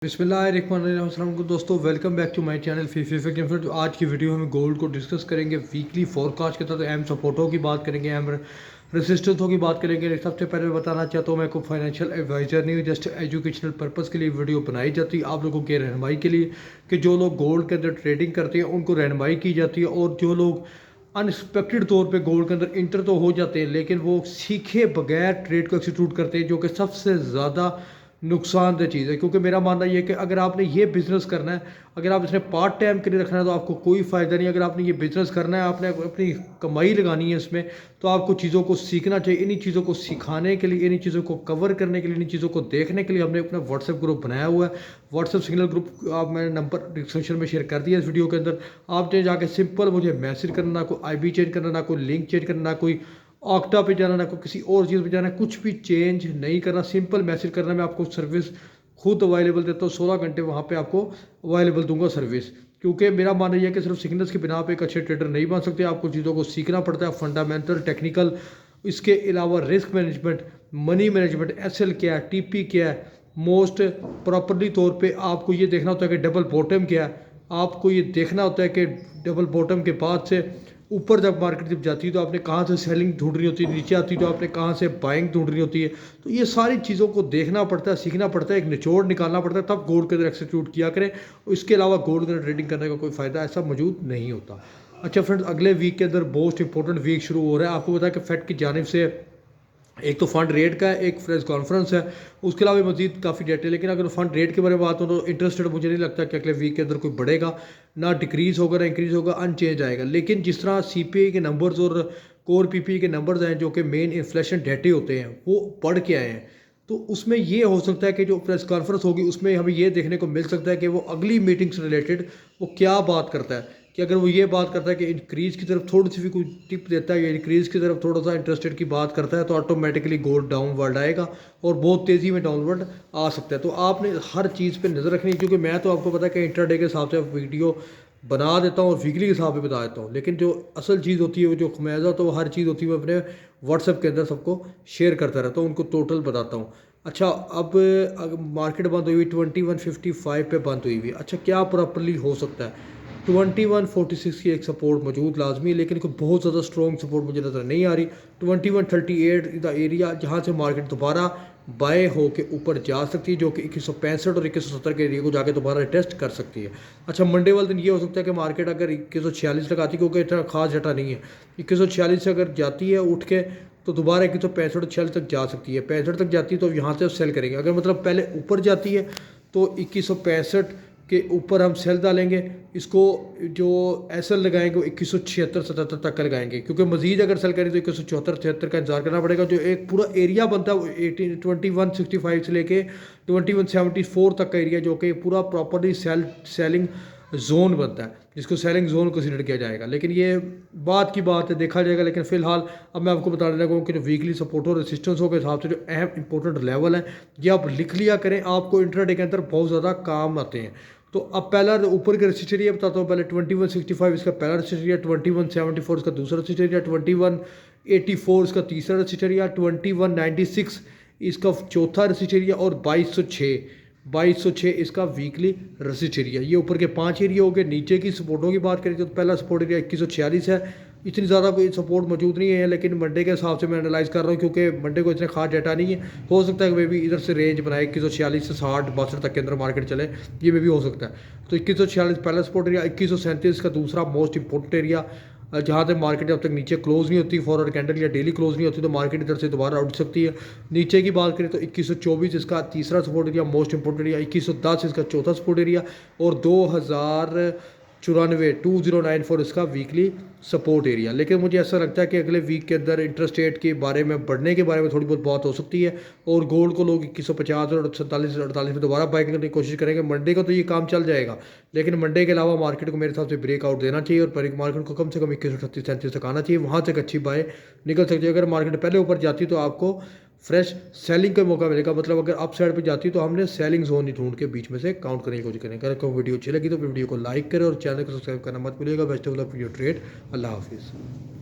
बिस्मिल्लाहिर्रहमानिर्रहीम को दोस्तों welcome back to my channel friend. आज की वीडियो में गोल्ड को डिस्कस करेंगे वीकली फोरकास्ट के तहत अहम सपोर्टों की बात करेंगे, अहम रेसिस्टेंसों की बात करेंगे। सबसे पहले मैं बताना चाहता हूँ, मैं कोई फाइनेंशियल एडवाइज़र नहीं हूँ, जस्ट एजुकेशनल पर्पज़ के लिए वीडियो बनाई जाती है आप लोगों के रहनुमाई के लिए कि जो लोग गोल्ड के अंदर ट्रेडिंग करते हैं उनको रहनुमाई की जाती है। और जो लोग अनएक्सपेक्टेड तौर पे गोल्ड के अंदर इंटर तो हो जाते हैं लेकिन वो सीखे बगैर ट्रेड को एक्सिक्यूट करते हैं, जो कि सबसे ज़्यादा नुकसानदेह चीज़ है। क्योंकि मेरा मानना ये है कि अगर आपने ये बिज़नेस करना है, अगर आप इसने पार्ट टाइम के लिए रखना है तो आपको कोई फ़ायदा नहीं। अगर आपने ये बिज़नेस करना है, आपने अपनी कमाई लगानी है इसमें, तो आपको चीज़ों को सीखना चाहिए। इन्हीं चीज़ों को सिखाने के लिए, इन्हीं चीज़ों को कवर करने के लिए, इन्हीं चीज़ों को देखने के लिए हमने अपना व्हाट्सएप ग्रुप बनाया हुआ है। व्हाट्सएप सिग्नल ग्रुप आप मैंने नंबर डिस्क्रिप्शन में शेयर कर दिया इस वीडियो के अंदर। आपने जाके सिंपल मुझे मैसेज करना, ना कोई IB चेंज करना, ना कोई लिंक चेंज करना, ना कोई ऑक्टा पे जाना, ना कोई किसी और चीज़ पे जाना, कुछ भी चेंज नहीं करना, सिंपल मैसेज करना। मैं आपको सर्विस खुद अवेलेबल देता हूँ, 16 घंटे वहाँ पे आपको अवेलेबल दूंगा सर्विस। क्योंकि मेरा मानना यह है कि सिर्फ सिग्नल्स की बिना पे एक अच्छे ट्रेडर नहीं बन सकते, आपको चीज़ों को सीखना पड़ता है, फंडामेंटल, टेक्निकल। इसके अलावा risk management, money management, SL क्या है, TP क्या है, मोस्ट प्रॉपरली तौर पे आपको ये देखना होता है कि डबल बॉटम क्या है। आपको ये देखना होता है कि डबल बॉटम के बाद से ऊपर जब मार्केट जब जाती है तो आपने कहाँ से सेलिंग ढूंढनी होती है, नीचे आती है तो आपने कहाँ से बाइंग ढूंढनी होती है। तो ये सारी चीज़ों को देखना पड़ता है, सीखना पड़ता है, एक निचोड़ निकालना पड़ता है, तब गोल्ड के अंदर एक्सिक्यूट किया करें। इसके अलावा गोल्ड के अंदर ट्रेडिंग करने का कोई फ़ायदा ऐसा मौजूद नहीं होता। अच्छा फ्रेंड्स, अगले वीक के अंदर मोस्ट इंपॉर्टेंट वीक शुरू हो रहा है। आपको पता है कि फेड की जानिब से एक तो फंड रेट का है, एक प्रेस कॉन्फ्रेंस है, उसके अलावा मजीद काफ़ी डेट है। लेकिन अगर फंड रेट के बारे में बात हो तो इंटरेस्ट रेट मुझे नहीं लगता कि अगले वीक के अंदर कोई बढ़ेगा, ना डिक्रीज़ होगा ना इंक्रीज़ होगा, अनचेंज आएगा। लेकिन जिस तरह CPI के नंबर्स और कोर PPI के नंबर्स हैं जो कि मेन इन्फ्लेशन डेटे होते हैं वो बढ़ के आए हैं, तो उसमें ये हो सकता है कि जो प्रेस कॉन्फ्रेंस होगी उसमें हमें ये देखने को मिल सकता है कि वो अगली मीटिंग से रिलेटेड वो क्या बात करता है। कि अगर वो ये बात करता है कि इंक्रीज़ की तरफ थोड़ी सी भी कोई टिप देता है या इंक्रीज़ की तरफ थोड़ा सा इंटरेस्ट रेट की बात करता है तो ऑटोमेटिकली गोल्ड डाउनवर्ड आएगा और बहुत तेज़ी में डाउनवर्ड आ सकता है। तो आपने हर चीज़ पे नज़र रखनी है, क्योंकि मैं तो आपको पता है कि इंटरडे के हिसाब से वीडियो बना देता हूँ और वीकली के हिसाब से बता देता हूँ, लेकिन जो असल चीज़ होती है, वो जो खमेज़ा होता है, वो हर चीज़ होती है, मैं अपने व्हाट्सएप के अंदर सबको शेयर करता रहता हूँ, उनको टोटल बताता हूँ। अच्छा, अब मार्केट बंद हुई हुई 2155 पे बंद हुई हुई। अच्छा, क्या प्रॉपरली हो सकता है? 2146 की एक सपोर्ट मौजूद लाजमी है, लेकिन कोई बहुत ज़्यादा स्ट्रॉन्ग सपोर्ट मुझे नज़र नहीं आ रही। 2138 द एरिया जहाँ से मार्केट दोबारा बाय हो के ऊपर जा सकती है, जो कि 2165 और 2170 के एरिया को जाके दोबारा टेस्ट कर सकती है। अच्छा, मंडे वाले दिन ये हो सकता है कि मार्केट अगर 2146 लगाती, क्योंकि इतना खास जटा नहीं है, 2146 से अगर जाती है उठ के तो दोबारा 2165 46 तक जा सकती है। 65 तक जाती है तो यहाँ से सेल करेंगे। अगर मतलब पहले ऊपर जाती है तो 2165 के ऊपर हम सेल डालेंगे, इसको जो SL लगाएंगे वो 2176-77 तक का लगाएंगे, क्योंकि मजीद अगर सेल करें तो 2174-76 का इंतजार करना पड़ेगा। जो एक पूरा एरिया बनता है वो 2165 से लेके 2174 तक का एरिया, जो कि पूरा प्रॉपरली सेलिंग जोन बनता है, जिसको सेलिंग जोन कंसिडर किया जाएगा। लेकिन ये बात की बात है, देखा जाएगा। लेकिन फिलहाल अब मैं आपको बताने लगा हूँ कि जो वीकली सपोर्ट और रेसिस्टेंसों के हिसाब से जो अहम इंपॉर्टेंट लेवल है ये आप लिख लिया करें, आपको इंट्राडे के अंदर बहुत ज़्यादा काम आते हैं। तो अब पहला ऊपर का रजिस्टर एरिया बताता हूँ। पहले 2165 इसका पहला रजिस्टर एरिया, 2174 इसका दूसरा रजिस्टर एरिया, 2184 इसका तीसरा रजिस्टर एरिया, 2196 इसका चौथा रजिस्टर एरिया और 2206 इसका वीकली रजिस्टर एरिया। ये ऊपर के 5 एरिया हो गए। नीचे की सपोर्टों की बात करें तो पहला सपोर्ट एरिया 2146 है, इतनी ज़्यादा कोई सपोर्ट मौजूद नहीं है, लेकिन मंडे के हिसाब से मैं एनालाइज कर रहा हूँ, क्योंकि मंडे को इतने खास डाटा नहीं है। हो सकता है कि मे भी इधर से रेंज बनाए 2146 से 60-62 तक के अंदर मार्केट चले, ये में भी हो सकता है। तो 2146 पहला सपोर्ट एरिया, 2137 का दूसरा मोस्ट इंपॉर्टेंट एरिया, जहाँ तक मार्केट जब तक नीचे क्लोज नहीं होती, फॉरवर्ड कैंडल या डेली क्लोज नहीं होती, तो मार्केट इधर से दोबारा उठ सकती है। नीचे की बात करें तो 2124 इसका तीसरा support area, most important area, 2110 इसका चौथा सपोर्ट एरिया और 2094 इसका वीकली सपोर्ट एरिया। लेकिन मुझे ऐसा लगता है कि अगले वीक के अंदर इंटरेस्ट रेट के बारे में बढ़ने के बारे में थोड़ी बहुत बात हो सकती है, और गोल्ड को लोग 2150 और 47-48 में दोबारा बाय करने की कोशिश करेंगे। मंडे को तो ये काम चल जाएगा, लेकिन मंडे के अलावा मार्केट को मेरे हिसाब से ब्रेकआउट देना चाहिए और मार्केट को कम से कम 2138-37 तक आना चाहिए, वहाँ तक अच्छी बाय निकल सकती है। अगर मार्केट पहले ऊपर जाती तो आपको फ्रेश सेलिंग का मौका मिलेगा। मतलब अगर अप साइड पे जाती तो हमने सेलिंग जोन ही ढूंढ के बीच में से काउंट करने की कोशिश करें। अगर आपको वीडियो अच्छी लगी तो वीडियो को लाइक करें और चैनल को सब्सक्राइब करना मत भूलिएगा। Best of luck for your trade. Allah हाफिज़।